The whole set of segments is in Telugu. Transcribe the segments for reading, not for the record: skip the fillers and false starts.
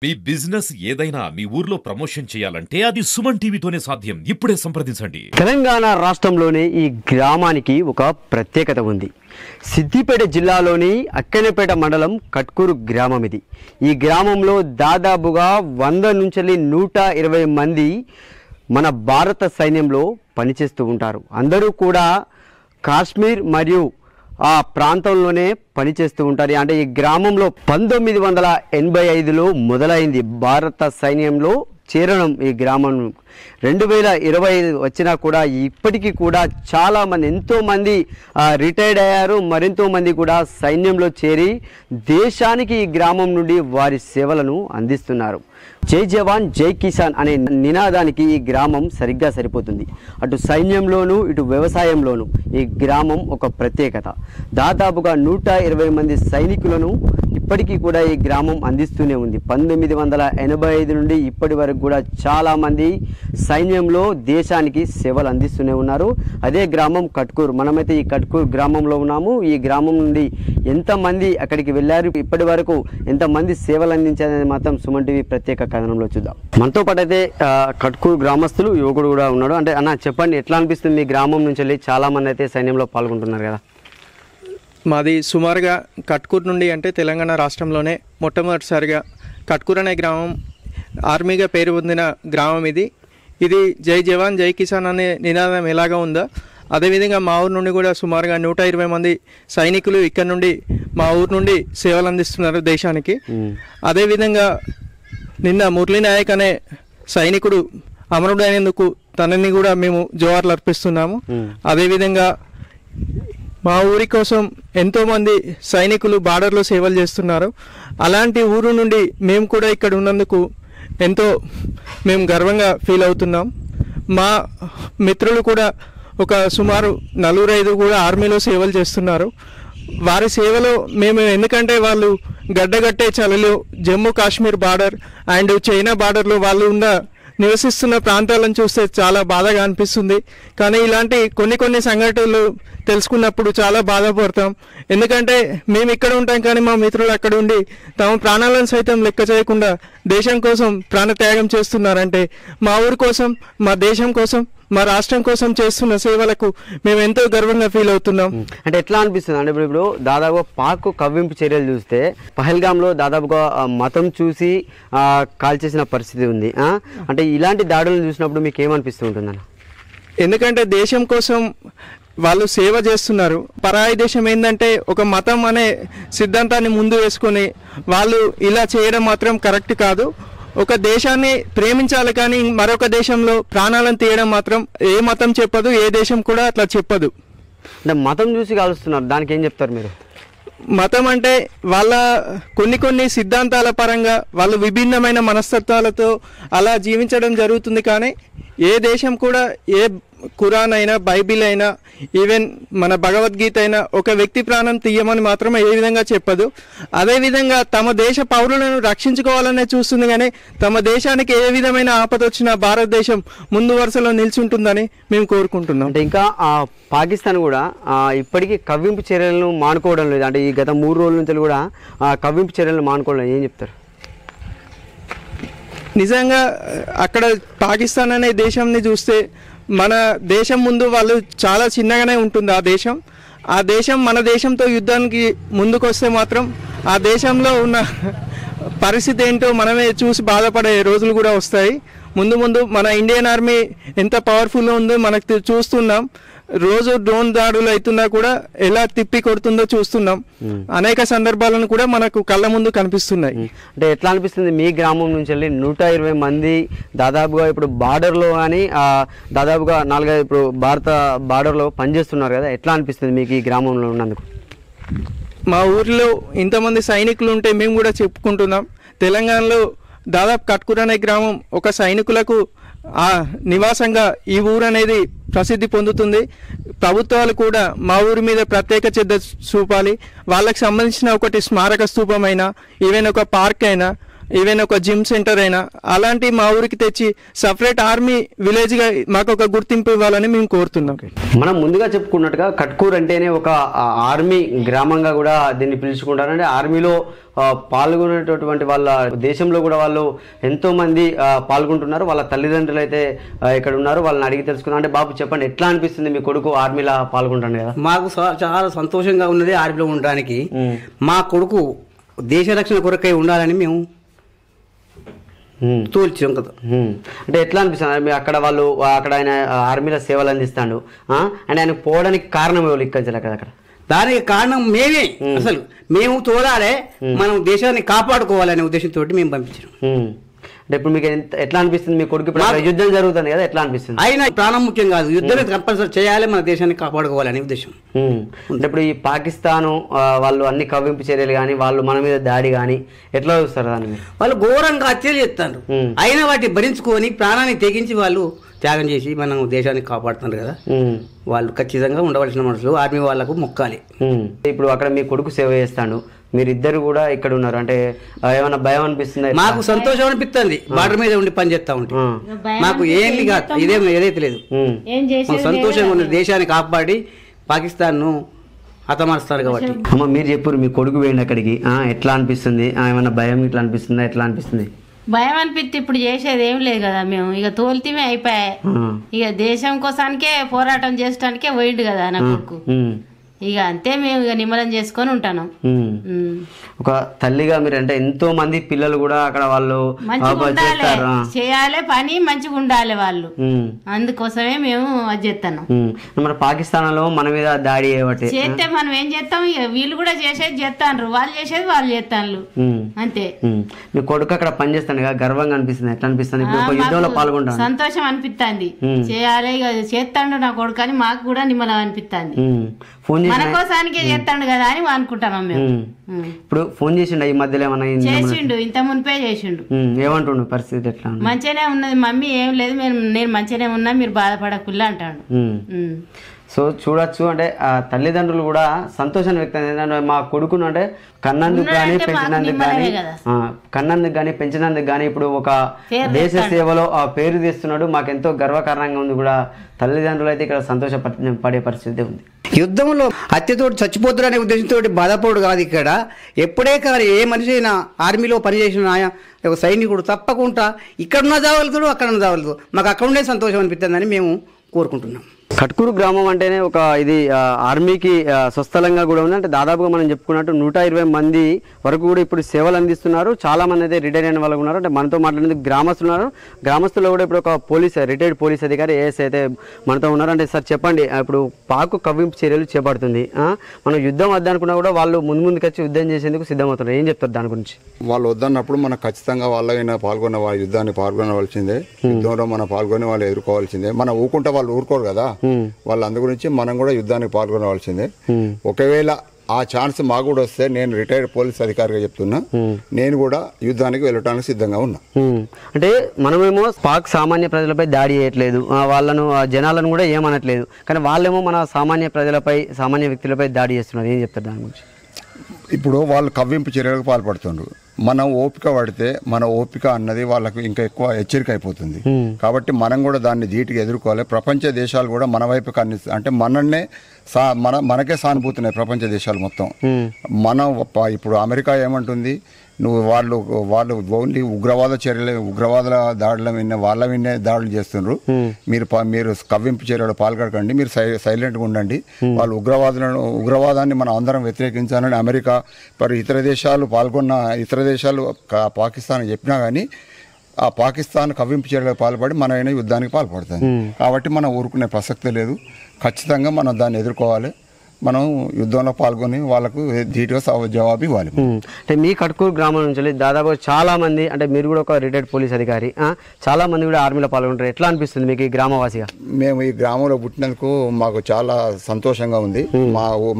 మీ బిజినెస్ ఏదైనా మీ ఊర్లో ప్రమోషన్ చేయాలంటే అది సుమన్ టీవీతోనే సాధ్యం. ఇప్పుడే సంప్రదించండి. తెలంగాణ రాష్ట్రంలోని ఈ గ్రామానికి ఒక ప్రత్యేకత ఉంది. సిద్దిపేట జిల్లాలోని అక్కనేపేట మండలం కట్కూరు గ్రామం ఇది. ఈ గ్రామంలో దాదాపుగా 100 నుంచి 120 మంది మన భారత సైన్యంలో పనిచేస్తూ ఉంటారు. అందరూ కూడా కాశ్మీర్ మరియు ఆ ప్రాంతంలోనే పనిచేస్తూ ఉంటారు. అంటే ఈ గ్రామంలో 1985లో మొదలైంది భారత సైన్యంలో చేరడం. ఈ గ్రామం 2025 వచ్చినా కూడా ఇప్పటికీ కూడా చాలామంది ఎంతోమంది రిటైర్డ్ అయ్యారు. మరెంతో మంది కూడా సైన్యంలో చేరి దేశానికి ఈ గ్రామం నుండి వారి సేవలను అందిస్తున్నారు. జై జవాన్ జై కిసాన్ అనే నినాదానికి ఈ గ్రామం సరిగ్గా సరిపోతుంది. అటు సైన్యంలోనూ ఇటు వ్యవసాయంలోనూ ఈ గ్రామం ఒక ప్రత్యేకత. దాదాపుగా 120 మంది సైనికులను ఇప్పటికీ కూడా ఈ గ్రామం అందిస్తూనే ఉంది. 1985 నుండి ఇప్పటి వరకు కూడా చాలామంది సైన్యంలో దేశానికి సేవలు అందిస్తూనే ఉన్నారు. అదే గ్రామం కట్కూరు. మనమైతే ఈ కట్కూరు గ్రామంలో ఉన్నాము. ఈ గ్రామం నుండి ఎంతమంది అక్కడికి వెళ్ళారు, ఇప్పటి వరకు ఎంతమంది సేవలు అందించారనేది మాత్రం సుమన్ టీవీ ప్రత్యేక కథనంలో చూద్దాం. మనతో పాటు అయితే కట్కూరు గ్రామస్తులు యువకుడు కూడా ఉన్నాడు. అంటే అన్న చెప్పండి, ఎట్లా అనిపిస్తుంది? మీ గ్రామం నుంచి వెళ్ళి చాలామంది అయితే సైన్యంలో పాల్గొంటున్నారు కదా. మాది సుమారుగా కట్కూరు నుండి, అంటే తెలంగాణ రాష్ట్రంలోనే మొట్టమొదటిసారిగా కట్కూరు అనే గ్రామం ఆర్మీగా పేరు పొందిన గ్రామం ఇది జై జవాన్ జై కిసాన్ అనే నినాదం ఎలాగా ఉందో అదేవిధంగా మా ఊరు నుండి కూడా సుమారుగా 120 మంది సైనికులు ఇక్కడ నుండి మా ఊరు నుండి సేవలు అందిస్తున్నారు దేశానికి. అదేవిధంగా నిన్న మురళీ నాయక్ అనే సైనికుడు అమరుడైనందుకు తనని కూడా మేము జోహార్లు అర్పిస్తున్నాము. అదేవిధంగా మా ఊరి కోసం ఎంతోమంది సైనికులు బార్డర్లో సేవలు చేస్తున్నారు. అలాంటి ఊరు నుండి మేము కూడా ఇక్కడ ఉన్నందుకు ఎంతో మేము గర్వంగా ఫీల్ అవుతున్నాం. మా మిత్రులు కూడా ఒక సుమారు 4-5 కూడా ఆర్మీలో సేవలు చేస్తున్నారు. వారి సేవలో మేము, ఎందుకంటే వాళ్ళు గడ్డగట్టే చలిలో Jammu Kashmir border and China బార్డర్లో వాళ్ళు నివసిస్తున్న ప్రాంతాలను చూస్తే చాలా బాధగా అనిపిస్తుంది. కానీ ఇలాంటి కొన్ని సంఘటనలు తెలుసుకున్నప్పుడు చాలా బాధపడతాం. ఎందుకంటే మేము ఇక్కడ ఉంటాం కానీ మా మిత్రులు అక్కడ ఉండి తమ ప్రాణాలను సైతం లెక్క చేయకుండా దేశం కోసం ప్రాణత్యాగం చేస్తున్నారంటే మా ఊరి కోసం, మా దేశం కోసం, మా రాష్ట్రం కోసం చేస్తున్న సేవలకు మేము ఎంతో గర్వంగా ఫీల్ అవుతున్నాం. అంటే ఎట్లా అనిపిస్తుంది అంటే ఇప్పుడు దాదాపుగా పాక్ కవ్వింపు చర్యలు చూస్తే పహల్గామ్లో దాదాపుగా మతం చూసి కాల్చేసిన పరిస్థితి ఉంది. అంటే ఇలాంటి దాడులను చూసినప్పుడు మీకు ఏమనిపిస్తూ ఉంటుందన్న? ఎందుకంటే దేశం కోసం వాళ్ళు సేవ చేస్తున్నారు. పరాయి దేశం ఏంటంటే ఒక మతం అనే సిద్ధాంతాన్ని ముందు వేసుకొని వాళ్ళు ఇలా చేయడం మాత్రం కరెక్ట్ కాదు. ఒక దేశాన్ని ప్రేమించాలి కానీ మరొక దేశంలో ప్రాణాలను తీయడం మాత్రం ఏ మతం చెప్పదు, ఏ దేశం కూడా అట్లా చెప్పదు. అంటే మతం చూసి కాలుస్తున్నారు, దానికి ఏం చెప్తారు మీరు? మతం అంటే వాళ్ళ కొన్ని సిద్ధాంతాల పరంగా వాళ్ళు విభిన్నమైన మనస్తత్వాలతో అలా జీవించడం జరుగుతుంది. కానీ ఏ దేశం కూడా, ఏ ఖురాన్ అయినా, బైబిల్ అయినా, ఈవెన్ మన భగవద్గీత అయినా ఒక వ్యక్తి ప్రాణం తీయమని మాత్రం ఏ విధంగా చెప్పదు. అదేవిధంగా తమ దేశ పౌరులను రక్షించుకోవాలనే చూస్తుంది. కానీ తమ దేశానికి ఏ విధమైన ఆపద వచ్చినా భారతదేశం ముందు వరుసలో నిల్చుంటుందని మేము కోరుకుంటున్నాం. అంటే ఇంకా పాకిస్తాన్ కూడా ఇప్పటికీ కవ్వింపు చర్యలను మానుకోవడం లేదు. అంటే ఈ గత 3 రోజుల నుంచి కూడా కవ్వింపు చర్యలను మానుకోవడం ఏం చెప్తారు? నిజంగా అక్కడ పాకిస్తాన్ అనే దేశంని చూస్తే మన దేశం ముందు వాళ్ళు చాలా చిన్నగానే ఉంటుంది. ఆ దేశం మన దేశంతో యుద్ధానికి ముందుకు వస్తే మాత్రం ఆ దేశంలో ఉన్న పరిస్థితి ఏంటో మనమే చూసి బాధపడే రోజులు కూడా వస్తాయి. ముందు మన ఇండియన్ ఆర్మీ ఎంత పవర్ఫుల్గా ఉందో మనకు చూస్తున్నాం. రోజు డ్రోన్ దాడులు అవుతున్నా కూడా ఎలా తిప్పి కొడుతుందో చూస్తున్నాం. అనేక సందర్భాలను కూడా మనకు కళ్ళ ముందు కనిపిస్తున్నాయి. అంటే ఎట్లా అనిపిస్తుంది మీ గ్రామం నుంచి వెళ్ళి 120 మంది దాదాపుగా ఇప్పుడు బార్డర్లో కానీ దాదాపుగా 4-5 ఇప్పుడు భారత బార్డర్లో పనిచేస్తున్నారు కదా, ఎట్లా అనిపిస్తుంది మీకు ఈ గ్రామంలో ఉన్నందుకు? మా ఊరిలో ఇంతమంది సైనికులు ఉంటే మేము కూడా చెప్పుకుంటున్నాం. తెలంగాణలో దాదాపు కట్కూరు అనే గ్రామం ఒక సైనికులకు నివాసంగా ఈ ఊరు అనేది ప్రసిద్ధి పొందుతుంది. ప్రభుత్వాలు కూడా మా ఊరి మీద ప్రత్యేక శ్రద్ధ చూపాలి. వాళ్ళకి సంబంధించిన ఒకటి స్మారక స్తూపమైనా, ఈవెన్ ఒక పార్క్ అయినా ఈవెన్ ఒక జిమ్ సెంటర్ అయినా అలాంటి మా ఊరికి తెచ్చి సపరేట్ ఆర్మీ విలేజ్గా మాకు ఒక గుర్తింపు ఇవ్వాలని మేము కోరుతున్నాం. మనం ముందుగా చెప్పుకున్నట్టుగా కట్కూర్ అంటేనే ఒక ఆర్మీ గ్రామంగా కూడా దీన్ని పిలుచుకుంటారు. అంటే ఆర్మీలో పాల్గొనేటటువంటి వాళ్ళ దేశంలో కూడా వాళ్ళు ఎంతో మంది పాల్గొంటున్నారు. వాళ్ళ తల్లిదండ్రులు అయితే ఇక్కడ ఉన్నారు, వాళ్ళని అడిగి తెలుసుకున్నాం. అంటే బాబు చెప్పండి, ఎట్లా అనిపిస్తుంది మీ కొడుకు ఆర్మీలో పాల్గొంటాను కదా? మాకు చాలా సంతోషంగా ఉన్నది ఆర్మీలో ఉండడానికి. మా కొడుకు దేశ రక్షణ కొరకై ఉండాలని మేము తోల్చాం కదా. అంటే ఎట్లా అనిపిస్తుంది అక్కడ వాళ్ళు అక్కడ ఆయన ఆర్మీలో సేవలు అందిస్తాడు అంటే ఆయన పోవడానికి కారణం ఎవరు ఇక్కడ అక్కడ? దానికి కారణం మేమే. అసలు మేము తోలాలే, మనం దేశాన్ని కాపాడుకోవాలనే ఉద్దేశంతో మేము పంపించాం. అంటే ఇప్పుడు మీకు ఎట్లా అనిపిస్తుంది మీ కొడుకు యుద్ధం జరుగుతుంది కదా, ఎట్లా అనిపిస్తుంది? అయినా ప్రాణం ముఖ్యం కాదు, యుద్ధమే కంపల్సరీ చేయాలి, మన దేశాన్ని కాపాడుకోవాలనే ఉద్దేశం. అంటే ఇప్పుడు ఈ పాకిస్తాను వాళ్ళు అన్ని కవ్వింపు చర్యలు కానీ వాళ్ళు మన మీద దాడి కానీ ఎట్లా చూస్తారు దాన్ని? వాళ్ళు ఘోరంగా హత్యలు చేస్తారు, అయినా వాటిని భరించుకొని ప్రాణాన్ని తెగించి వాళ్ళు త్యాగం చేసి మనం దేశాన్ని కాపాడుతున్నారు కదా. వాళ్ళు ఖచ్చితంగా ఉండవలసిన మనుషులు, ఆర్మీ వాళ్ళకు మొక్కాలి. ఇప్పుడు అక్కడ మీ కొడుకు సేవ చేస్తాడు, మీరిద్దరు కూడా ఇక్కడ ఉన్నారు, అంటే ఏమైనా భయం అనిపిస్తుంది? మాకు సంతోషం అనిపిస్తుంది, బార్డర్ మీద ఉండి పని చేస్తా ఉంటే మాకు ఏమి కాదు, ఏదైతే లేదు, సంతోషంగా ఉంది. దేశాన్ని కాపాడి పాకిస్తాన్ ను హతమారుస్తారు కాబట్టి. అమ్మ మీరు చెప్పారు మీ కొడుకు పోయింది అక్కడికి, ఎట్లా అనిపిస్తుంది? ఏమైనా భయం ఇట్లా అనిపిస్తుందా, ఎట్లా అనిపిస్తుంది? భయం అనిపిస్తే ఇప్పుడు చేసేది ఏం లేదు కదా, మేము ఇక తోలితమే అయిపోయాయి. ఇక దేశం కోసానికే పోరాటం చేయడానికే పోయిండు కదా నా కొడుకు. ఇక అంతే, మేము ఇక నిమ్మలం చేసుకొని ఉంటాను. ఒక తల్లిగా మీరు అంటే ఎంతో మంది పిల్లలు కూడా అక్కడ వాళ్ళు చేయాలి పని, మంచిగా ఉండాలి వాళ్ళు, అందుకోసమే మేము అది చేస్తాను. మన పాకిస్తాన్ లో మన మీద దాడి చేస్తే మనం ఏం చేస్తాం, ఇక వీళ్ళు కూడా చేసేది చేస్తాను, వాళ్ళు చేసేది వాళ్ళు చేస్తాను అంతే. మీ కొడుకు అక్కడ పని చేస్తాను కదా, గర్వంగా అనిపిస్తుంది, ఎట్లా అనిపిస్తుంది? యుద్ధంలో పాల్గొంటాను, సంతోషం అనిపిస్తుంది, చేయాలి ఇక చేస్తాడు నా కొడుకు అని మాకు కూడా నిమ్మలం అనిపిస్తుంది. మన కోసానికే చేస్తాడు కదా అని అనుకుంటాం మేము. ఇప్పుడు ఫోన్ చేసిండు ఈ మధ్యలో ఏమన్నా? చేసిండు, ఇంత మునిపే చేసిండు. ఏమంటుండు పరిస్థితి ఎట్లా? మంచిగానే ఉన్నది మమ్మీ, ఏం లేదు, నేను మంచిగానే ఉన్నా, మీరు బాధపడకుల్లా అంటాడు. సో చూడొచ్చు, అంటే ఆ తల్లిదండ్రులు కూడా సంతోషాన్ని వ్యక్తం. మా కొడుకును అంటే కన్నందుకు కానీ పెంచినందుకు కానీ ఇప్పుడు ఒక దేశ సేవలో ఆ పేరు తీస్తున్నాడు, మాకెంతో గర్వకారణంగా ఉంది కూడా. తల్లిదండ్రులు అయితే ఇక్కడ సంతోషపడే పరిస్థితి ఉంది. యుద్ధంలో హత్యతో చచ్చిపోతారు అనే ఉద్దేశంతో బాధపడు కాదు. ఇక్కడ ఎప్పుడే కానీ ఏ మనిషి అయినా ఆర్మీలో పనిచేసిన ఒక సైనికుడు తప్పకుండా ఇక్కడున్న చావలుతాడు, అక్కడ చావలుతాడు, మాకు అక్కడ ఉండే సంతోషం అనిపిస్తుందని మేము కోరుకుంటున్నాం. కట్కూరు గ్రామం అంటేనే ఒక ఇది ఆర్మీకి స్వస్థలంగా కూడా ఉంది. అంటే దాదాపుగా మనం చెప్పుకున్నట్టు 120 మంది వరకు కూడా ఇప్పుడు సేవలు అందిస్తున్నారు. చాలా మంది అయితే రిటైర్ అయిన వాళ్ళు ఉన్నారు. అంటే మనతో మాట్లాడేందుకు గ్రామస్తులు ఉన్నారు. గ్రామస్తుల్లో కూడా ఇప్పుడు ఒక రిటైర్డ్ పోలీస్ అధికారి ఏఎస్ అయితే మనతో ఉన్నారు. అంటే సార్ చెప్పండి, ఇప్పుడు పాకు కవ్వింపు చర్యలు చేపడుతుంది, మనం యుద్ధం వద్దనుకున్నా కూడా వాళ్ళు ముందుకు వచ్చి యుద్ధం చేసేందుకు సిద్ధమవుతున్నారు, ఏం చెప్తారు దాని గురించి? వాళ్ళు వద్దన్నప్పుడు మనం ఖచ్చితంగా వాళ్ళైనా పాల్గొన్న వాళ్ళ యుద్ధాన్ని పాల్గొనవలసిందే, యుద్ధంలో మనం పాల్గొని వాళ్ళు ఎదుర్కోవాల్సిందే. మనం ఊరుకుంటే వాళ్ళు ఊరుకోరు కదా, వాళ్ళ అందు గురించి మనం కూడా యుద్ధానికి పాల్గొనవలసిందే. ఒకవేళ ఆ ఛాన్స్ మాకు కూడా వస్తే, నేను రిటైర్డ్ పోలీస్ అధికారిగా చెప్తున్నా, నేను కూడా యుద్ధానికి వెళ్ళడానికి సిద్ధంగా ఉన్నా. అంటే మనమేమో పాక్ సామాన్య ప్రజలపై దాడి చేయట్లేదు, వాళ్ళను జనాలను కూడా ఏమనట్లేదు, కానీ వాళ్ళేమో మన సామాన్య ప్రజలపై సామాన్య వ్యక్తులపై దాడి చేస్తున్నారు, ఏం చెప్తారు దాని గురించి? ఇప్పుడు వాళ్ళు కవ్వింపు చర్యలకు పాల్పడుతుండ్రు. మనం ఓపిక పడితే మన ఓపిక అన్నది వాళ్ళకు ఇంకా ఎక్కువ హెచ్చరిక అయిపోతుంది. కాబట్టి మనం కూడా దాన్ని ధీటుగా ఎదుర్కోవాలి. ప్రపంచ దేశాలు కూడా మన వైపు అంటే మనకే సానుభూతున్నాయి ప్రపంచ దేశాలు మొత్తం. మనం ఇప్పుడు అమెరికా ఏమంటుంది, నువ్వు వాళ్ళు ఓన్లీ ఉగ్రవాదుల దాడుల వాళ్ళ విన్నే దాడులు చేస్తున్నారు, మీరు కవ్వింపు చర్యలు పాల్గొనకండి, మీరు సైలెంట్గా ఉండండి, వాళ్ళు ఉగ్రవాదాన్ని మనం అందరం వ్యతిరేకించాలని అమెరికా ఇతర దేశాలు ఇతర దేశాలు పాకిస్తాన్ చెప్పినా కానీ ఆ పాకిస్తాన్ కవ్వింపు చర్యలకు పాల్పడి మన యుద్ధానికి పాల్పడుతుంది. కాబట్టి మనం ఊరుకునే ప్రసక్తే లేదు, ఖచ్చితంగా మనం దాన్ని ఎదుర్కోవాలి. మనం యుద్ధంలో పాల్గొని వాళ్ళకు ధీటుగా జవాబు ఇవ్వాలి. అంటే మీ కట్కూరు గ్రామం నుంచి దాదాపు చాలా మంది, అంటే మీరు కూడా ఒక రిటైర్డ్ పోలీస్ అధికారి, చాలా మంది కూడా ఆర్మీలో పాల్గొంటారు, ఎట్లా అనిపిస్తుంది మీకు ఈ గ్రామవాసిగా? మేము ఈ గ్రామంలో పుట్టినందుకు మాకు చాలా సంతోషంగా ఉంది.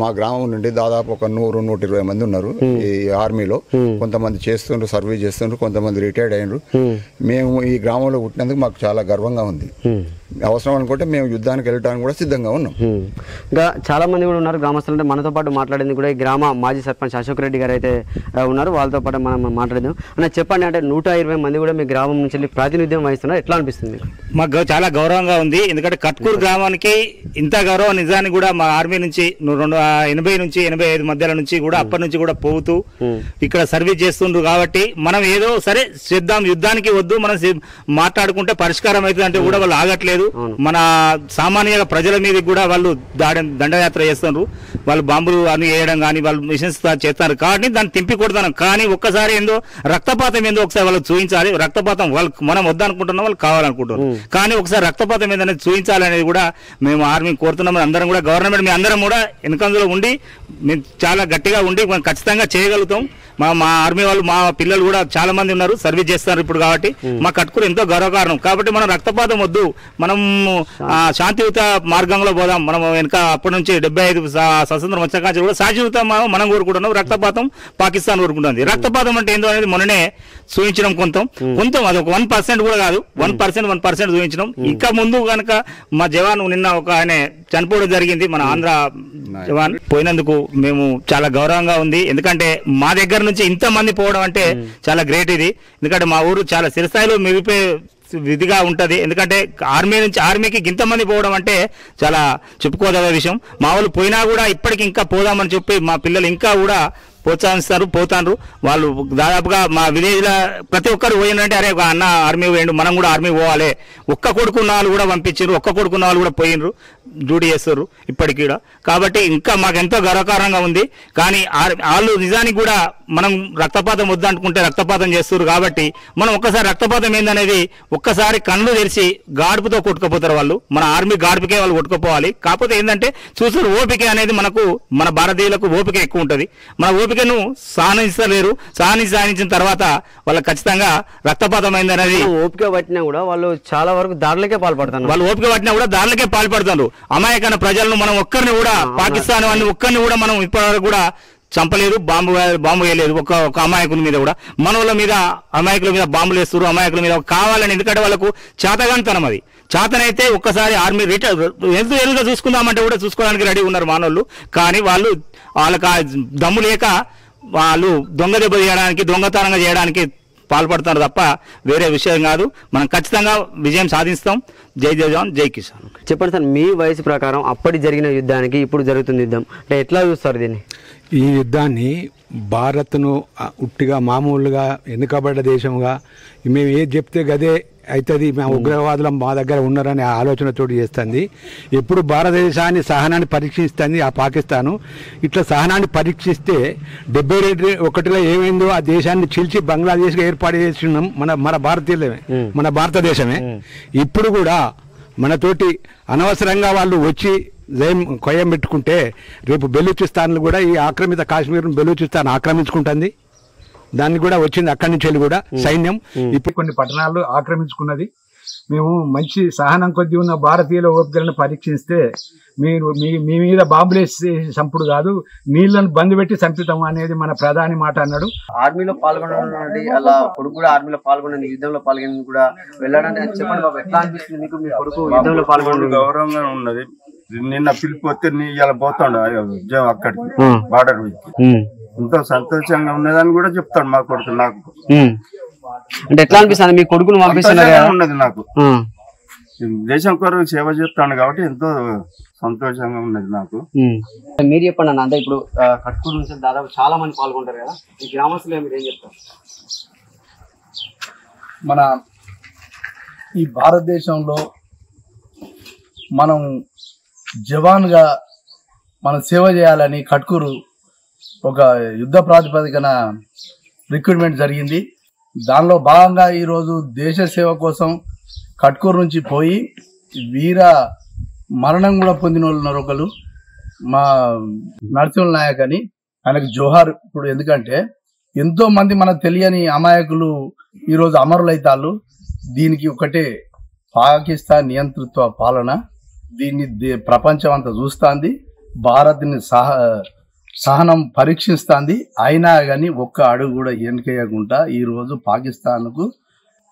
మా గ్రామం నుండి దాదాపు ఒక 100-120 మంది ఉన్నారు ఈ ఆర్మీలో. కొంతమంది సర్వీస్ చేస్తుండ్రు, కొంతమంది రిటైర్డ్ అయినరు. మేము ఈ గ్రామంలో పుట్టినందుకు మాకు చాలా గర్వంగా ఉంది. అవసరం అనుకుంటే మేము యుద్ధానికి వెళ్ళడానికి కూడా సిద్ధంగా ఉన్నాం. ఇంకా చాలా మంది కూడా ఉన్నారు గ్రామస్తులు. అంటే మనతో పాటు మాట్లాడింది కూడా ఈ గ్రామ మాజీ సర్పంచ్ అశోక్ రెడ్డి గారు అయితే ఉన్నారు. వాళ్ళతో పాటు మనం మాట్లాడదాం. అన్న చెప్పండి, అంటే 120 మంది కూడా మీ గ్రామం నుంచి వెళ్ళి ప్రాతినిధ్యం వహిస్తున్నారు, ఎట్లా అనిపిస్తుంది? మాకు చాలా గౌరవంగా ఉంది. ఎందుకంటే కట్కూరు గ్రామానికి ఇంత గౌరవం నిజానికి కూడా మా ఆర్మీ నుంచి 80 నుంచి 85 మధ్యలో నుంచి కూడా అప్పటి నుంచి కూడా పోతూ ఇక్కడ సర్వీస్ చేస్తుండ్రు. కాబట్టి మనం ఏదో సరే చేద్దాం, యుద్ధానికి వద్దు, మనం మాట్లాడుకుంటే పరిష్కారం అవుతుంది అంటే కూడా వాళ్ళు ఆగట్లేదు. మన సామాన్య ప్రజల మీద కూడా వాళ్ళు దండయాత్ర చేస్తున్నారు. వాళ్ళు బాంబులు అన్ని వేయడం కానీ వాళ్ళు మిషన్స్ చేస్తారు కాబట్టి దాన్ని తింపి కొడతాను. కానీ ఒక్కసారి ఏందో రక్తపాతం ఏందో ఒకసారి వాళ్ళకి చూపించాలి. రక్తపాతం వాళ్ళకి మనం వద్దనుకుంటున్నాం, వాళ్ళు కావాలనుకుంటున్నాం. కానీ ఒకసారి రక్తపాతం ఏందనేది చూపించాలి అనేది కూడా మేము ఆర్మీ కోరుతున్నాం. అందరం కూడా గవర్నమెంట్ మీ అందరం కూడా వెనుకందులో ఉండి మేము చాలా గట్టిగా ఉండి మనం ఖచ్చితంగా చేయగలుగుతాం. మా ఆర్మీ వాళ్ళు మా పిల్లలు కూడా చాలా మంది ఉన్నారు, సర్వీస్ చేస్తారు ఇప్పుడు. కాబట్టి మా కట్కూరు ఎంతో గర్వకారణం. కాబట్టి మనం రక్తపాతం వద్దు, మనం శాంతియుత మార్గంలో పోదాం. మనం వెనక అప్పటి నుంచి 75 స్వతంత్రం వచ్చాక కూడా శాంతియుత మనం కోరుకుంటున్నాం. రక్తపాతం పాకిస్తాన్ కోరుకుంటుంది. రక్తపాతం అంటే ఏందో అనేది మొన్ననే చూపించడం కొంత అది ఒక 1% కూడా కాదు, 1% చూపించడం. ఇంకా ముందు కనుక మా జవాన్ నిన్న ఒక ఆయన చనిపోవడం జరిగింది, మన ఆంధ్ర జవాన్ పోయినందుకు మేము చాలా గౌరవంగా ఉంది. ఎందుకంటే మా దగ్గర నుంచి ఇంత మంది పోవడం అంటే చాలా గ్రేట్ ఇది. ఎందుకంటే మా ఊరు చాలా చిరస్థాయిలో మిగిలిపోయే విధిగా ఉంటది. ఎందుకంటే ఆర్మీ నుంచి ఆర్మీకి ఇంతమంది పోవడం అంటే చాలా చెప్పుకోదగ్గ విషయం. మా వాళ్ళు పోయినా కూడా ఇప్పటికి ఇంకా పోదామని చెప్పి మా పిల్లలు ఇంకా కూడా పోతారు. వాళ్ళు దాదాపుగా మా విలేజ్లో ప్రతి ఒక్కరు పోయిందంటే అరే అన్న ఆర్మీ పోయిండు, మనం కూడా ఆర్మీ పోవాలి. ఒక్క కొడుకున్న వాళ్ళు కూడా పంపించారు, ఒక్క కొడుకున్న వాళ్ళు కూడా పోయినరు, డ్యూటీ చేస్తారు ఇప్పటికి కూడా. కాబట్టి ఇంకా మాకు ఎంతో గర్వకారంగా ఉంది. కానీ వాళ్ళు నిజానికి కూడా మనం రక్తపాతం వద్దనుకుంటే రక్తపాతం చేస్తారు. కాబట్టి మనం ఒక్కసారి రక్తపాతం ఏందనేది ఒక్కసారి కళ్ళు తెరిచి గాడుపుతో కొట్టుకుపోతారు వాళ్ళు. మన ఆర్మీ గాడుపుకే వాళ్ళు కొట్టుకుపోవాలి. కాకపోతే ఏంటంటే చూసారు ఓపిక అనేది మనకు మన భారతీయులకు ఓపిక ఎక్కువ ఉంటుంది. మన ఓపికను సాధించలేరు. సాధించిన తర్వాత వాళ్ళకి ఖచ్చితంగా రక్తపాతం అయింది అనేది. ఓపిక పట్టినా కూడా వాళ్ళు చాలా వరకు దాడులకే పాల్పడతారు. వాళ్ళు ఓపిక పట్టినా కూడా దాడులకే పాల్పడతారు. అమాయకమైన ప్రజలను మనం ఒక్కరిని కూడా పాకిస్తాన్ వాళ్ళని ఒక్కరిని కూడా మనం ఇప్పటివరకు కూడా చంపలేదు, బాంబు వేయలేదు. ఒక అమాయకుల మీద కూడా మనోళ్ళ మీద అమాయకుల మీద బాంబులు వేస్తారు, అమాయకుల మీద కావాలని. ఎందుకంటే వాళ్ళకు చేతగానితనం అది. చేతనైతే ఒక్కసారి ఆర్మీ ఎదురుగా చూసుకుందామంటే కూడా చూసుకోవడానికి రెడీ ఉన్నారు మానవులు. కానీ వాళ్ళకి దమ్ము లేక వాళ్ళు దొంగ దెబ్బ చేయడానికి, దొంగతనంగా చేయడానికి పాల్పడుతున్నారు తప్ప వేరే విషయం కాదు. మనం ఖచ్చితంగా విజయం సాధిస్తాం. జై జవాన్, జై కిసాన్. చెప్పండి సార్, మీ వయసు ప్రకారం అప్పటి జరిగిన యుద్ధానికి ఇప్పుడు జరుగుతున్న యుద్ధం అంటే ఎట్లా చూస్తారు దీన్ని? ఈ యుద్ధాన్ని భారత్ను ఉట్టిగా మామూలుగా వెనుకబడ్డ దేశంగా మేము ఏది చెప్తే గదే అవుతుంది, మా ఉగ్రవాదులు మా దగ్గర ఉన్నారనే ఆలోచనతో చేస్తుంది. ఎప్పుడు భారతదేశాన్ని సహనాన్ని పరీక్షిస్తుంది ఆ పాకిస్తాను. ఇట్లా సహనాన్ని పరీక్షిస్తే 1971లో ఏమైందో ఆ దేశాన్ని చిల్చి బంగ్లాదేశ్గా ఏర్పాటు చేస్తున్నాం మన భారతీయులమే, మన భారతదేశమే. ఇప్పుడు కూడా మనతోటి అనవసరంగా వాళ్ళు వచ్చి కొయ్యం పెట్టుకుంటే రేపు బెలూచిస్తాన్లు కూడా ఈ ఆక్రమిత కాశ్మీర్ను బెలూచిస్తాన్ ఆక్రమించుకుంటుంది. దాన్ని కూడా వచ్చింది అక్కడి నుంచి వెళ్ళి కూడా సైన్యం. ఇప్పుడు కొన్ని పట్టణాలు ఆక్రమించుకున్నది. మేము మంచి సహనం కొద్ది ఉన్న భారతీయుల ఓపికలను పరీక్షిస్తే మీరు మీ మీద బాంబులేసి చంపుడు కాదు, నీళ్లను బంద్ పెట్టి చంపుతాము అనేది మన ప్రధాని మాట అన్నాడు. ఆర్మీలో పాల్గొనడం అలా కొడుకు కూడా ఆర్మీలో పాల్గొనండి, యుద్ధంలో పాల్గొని కూడా వెళ్ళడానికి చెప్పండి బాబు, ఎట్లా అనిపిస్తుంది మీకు మీ కొడుకు యుద్ధంలో పాల్గొనడం? గౌరవంగా ఉన్నది. నిన్న పిలిపోతే నీ ఇలా పోతాడు ఉద్యోగం అక్కడికి బార్డర్ మీదకి, ఎంతో సంతోషంగా ఉన్నదని కూడా చెప్తాడు మా కొడుకు. నాకు అంటే ఎట్లా అనిపిస్తుంది మీ కొడుకును పంపిస్తున్నారు ఉన్నది, నాకు దేశం కొరకు సేవ చేస్తాను కాబట్టి ఎంతో సంతోషంగా ఉన్నది నాకు. మీరు చెప్పండి అన్న, అంటే ఇప్పుడు కట్కూరు నుంచి దాదాపు చాలా మంది పాల్గొంటారు కదా, ఈ గ్రామస్తులు మీరు ఏం చెప్తారు? మన ఈ భారతదేశంలో మనం జవాన్గా మనం సేవ చేయాలని కట్కూరు ఒక యుద్ధ ప్రాతిపదికన రిక్రూట్మెంట్ జరిగింది. దానిలో భాగంగా ఈరోజు దేశ సేవ కోసం కట్కూరు నుంచి పోయి వీర మరణం కూడా పొందిన వాళ్ళు ఉన్నారు. ఒకరు మా నరసింహ నాయక్ అని, ఆయనకు జోహార్. ఇప్పుడు ఎందుకంటే ఎంతో మంది మనకు తెలియని అమాయకులు ఈరోజు అమరులైతాళ్ళు. దీనికి ఒకటే పాకిస్తాన్ నియంతృత్వ పాలన. దీన్ని ప్రపంచం అంతా చూస్తుంది, భారత్ని సహనం పరీక్షిస్తుంది. అయినా కానీ ఒక్క అడుగు కూడా వెనుకేయకుండా ఈరోజు పాకిస్తాన్కు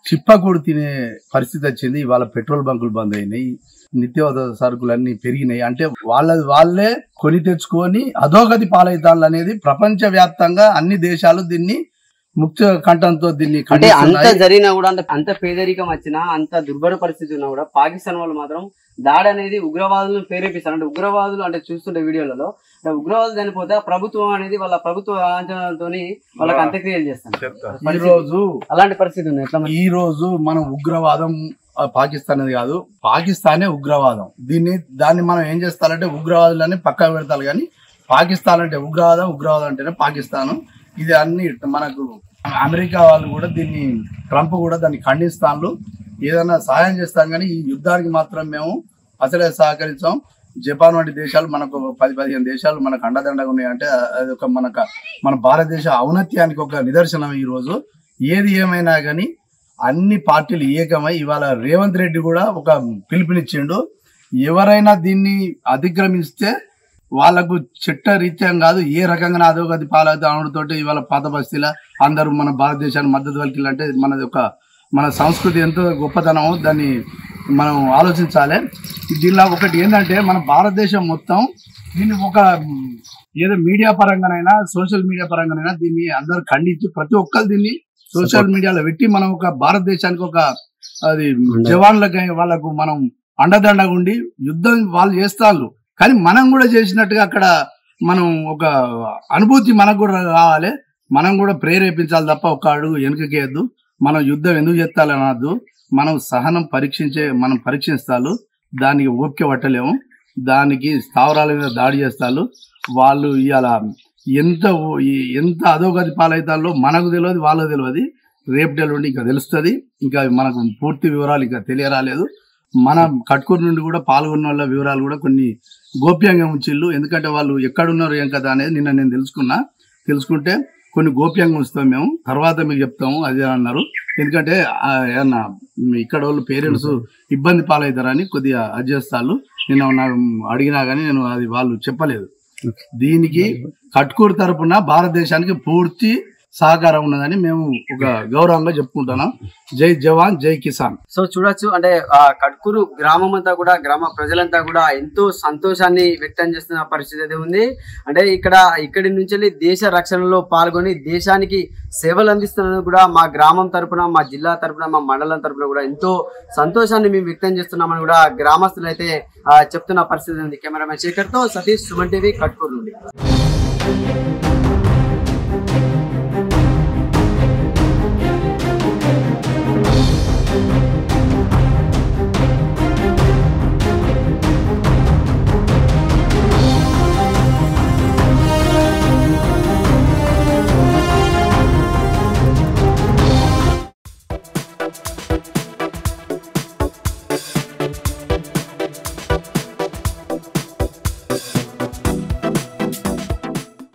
చిప్పకూడు తినే పరిస్థితి వచ్చింది. ఇవాళ పెట్రోల్ బంకులు బంద్ అయినాయి, నిత్యావసర సరుకులన్నీ పెరిగినాయి. అంటే వాళ్ళే కొని తెచ్చుకొని అధోగతి పాలవుతాళ్ళు అనేది ప్రపంచ వ్యాప్తంగా అన్ని దేశాలు దీన్ని ముఖ్య కంఠంతో దీన్ని అంటే అంత జరిగినా కూడా అంత పేదరికం వచ్చినా అంత దుర్భర పరిస్థితి ఉన్నా కూడా పాకిస్తాన్ వాళ్ళు మాత్రం దాడి అనేది ఉగ్రవాదులను ప్రేరేపిస్తారు. అంటే ఉగ్రవాదులు అంటే చూస్తుంటే వీడియోలలో ఉగ్రవాదులు చనిపోతే ప్రభుత్వం అనేది వాళ్ళ ప్రభుత్వ అంచనాలతో వాళ్ళకి అంత్యక్రియలు చేస్తారు. ఈ రోజు అలాంటి పరిస్థితి ఉంది. ఈ రోజు మనం ఉగ్రవాదం పాకిస్తాన్ అనేది కాదు, పాకిస్తానే ఉగ్రవాదం. దాన్ని మనం ఏం చేస్తారంటే ఉగ్రవాదులని పక్కా పెడతారు. కానీ పాకిస్తాన్ అంటే ఉగ్రవాదం అంటేనే పాకిస్తాన్. ఇది అన్ని మనకు అమెరికా వాళ్ళు కూడా దీన్ని ట్రంప్ కూడా దాన్ని ఖండిస్తాను. ఏదైనా సహాయం చేస్తాం కానీ ఈ యుద్ధానికి మాత్రం మేము అసలే సహకరించాం. జపాన్ వంటి దేశాలు మనకు 10-15 దేశాలు మనకు అండదండగా ఉన్నాయంటే అది ఒక మన భారతదేశ ఔన్నత్యానికి ఒక నిదర్శనం. ఈ రోజు ఏది ఏమైనా కానీ అన్ని పార్టీలు ఏకమై ఇవాళ రేవంత్ రెడ్డి కూడా ఒక పిలుపునిచ్చిండు. ఎవరైనా దీన్ని అతిక్రమిస్తే వాళ్ళకు చట్టరీత్యం కాదు ఏ రకంగా అధోగతి పాలవుతాడుతోటి ఇవాళ పాత బస్తీల అందరూ మన భారతదేశాన్ని మద్దతు పలికిలంటే మన సంస్కృతి ఎంతో గొప్పతనమో దాన్ని మనం ఆలోచించాలి. దీనిలో ఒకటి ఏంటంటే మన భారతదేశం మొత్తం దీన్ని ఒక ఏదో మీడియా పరంగానైనా సోషల్ మీడియా పరంగానైనా దీన్ని అందరూ ఖండించి ప్రతి ఒక్కరు దీన్ని సోషల్ మీడియాలో పెట్టి మనం ఒక భారతదేశానికి ఒక అది జవాన్లకి వాళ్ళకు మనం అండదండగా ఉండి యుద్ధం వాళ్ళు చేస్తారు. కానీ మనం కూడా చేసినట్టుగా అక్కడ మనం ఒక అనుభూతి మనకు కూడా కావాలి. మనం కూడా ప్రేరేపించాలి తప్ప ఒక అడుగు వెనుకకేయద్దు. మనం యుద్ధం ఎందుకు చేస్తాలని అనద్దు. మనం సహనం మనం పరీక్షిస్తాలు, దానికి ఓపిక పట్టలేము. దానికి స్థావరాల మీద దాడి చేస్తారు. వాళ్ళు ఇవాళ ఎంత అధోగతి పాలవుతాలో మనకు తెలియదు, వాళ్ళకు తెలియదు. రేపటి ఇంకా తెలుస్తుంది. ఇంకా మనకు పూర్తి వివరాలు ఇంకా తెలియరాలేదు. మన కట్కూరు నుండి కూడా పాల్గొన్న వాళ్ళ వివరాలు కూడా కొన్ని గోప్యంగా ఉంచిళ్ళు. ఎందుకంటే వాళ్ళు ఎక్కడున్నారు ఏం కదా అనేది నిన్న నేను తెలుసుకుంటే కొన్ని గోప్యంగా ఉంచుతాం మేము, తర్వాత మీకు చెప్తాము అది అన్నారు. ఎందుకంటే ఏమన్నా ఇక్కడ వాళ్ళు పేరెంట్స్ ఇబ్బంది పాలవుతారని కొద్దిగా అడ్జేస్తాళ్ళు. నిన్న నాకు అడిగినా కానీ నేను అది వాళ్ళు చెప్పలేదు. దీనికి కట్కూరు తరపున భారతదేశానికి పూర్తి సహకారం ఉన్నదని మేము ఒక గౌరవంగా చెప్పుకుంటున్నాం. జై జవాన్ జై కిసాన్. సో చూడొచ్చు, అంటే కట్కూరు గ్రామం అంతా కూడా గ్రామ ప్రజలంతా కూడా ఎంతో సంతోషాన్ని వ్యక్తం చేస్తున్న పరిస్థితి అయితే ఉంది. అంటే ఇక్కడి నుంచి దేశ రక్షణలో పాల్గొని దేశానికి సేవలు అందిస్తున్నందుకు కూడా మా గ్రామం తరపున, మా జిల్లా తరపున, మా మండలం తరపున కూడా ఎంతో సంతోషాన్ని మేము వ్యక్తం చేస్తున్నామని కూడా గ్రామస్తులు అయితే చెప్తున్న పరిస్థితి ఉంది. కెమెరామెన్ శేఖర్తో సతీష్, సుమన్ టీవీ, కట్కూరు నుండి.